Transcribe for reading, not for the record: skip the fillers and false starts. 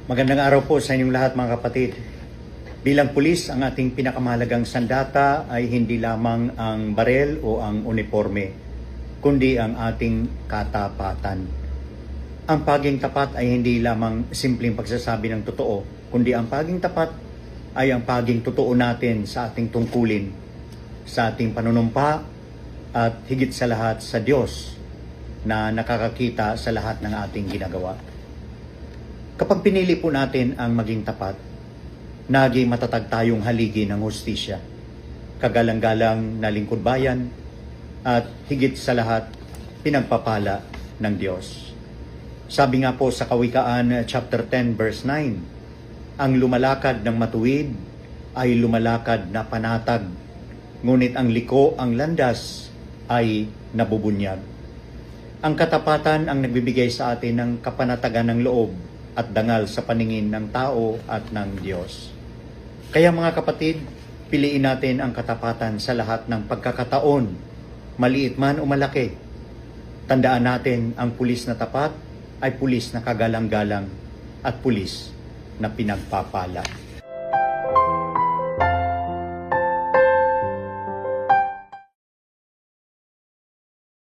Magandang araw po sa inyong lahat mga kapatid. Bilang pulis, ang ating pinakamahalagang sandata ay hindi lamang ang barel o ang uniforme, kundi ang ating katapatan. Ang pagiging tapat ay hindi lamang simpleng pagsasabi ng totoo, kundi ang pagiging tapat ay ang pagiging totoo natin sa ating tungkulin, sa ating panunumpa at higit sa lahat sa Diyos na nakakakita sa lahat ng ating ginagawa. Kapag pinili po natin ang maging tapat, naging matatag tayong haligi ng hustisya, kagalang-galang na lingkod bayan, at higit sa lahat, pinagpapala ng Diyos. Sabi nga po sa Kawikaan chapter 10 verse 9, ang lumalakad ng matuwid ay lumalakad na panatag, ngunit ang liko, ang landas, ay nabubunyag. Ang katapatan ang nagbibigay sa atin ng kapanatagan ng loob at dangal sa paningin ng tao at ng Diyos. Kaya mga kapatid, piliin natin ang katapatan sa lahat ng pagkakataon, maliit man o malaki. Tandaan natin ang pulis na tapat ay pulis na kagalang-galang at pulis na pinagpapala.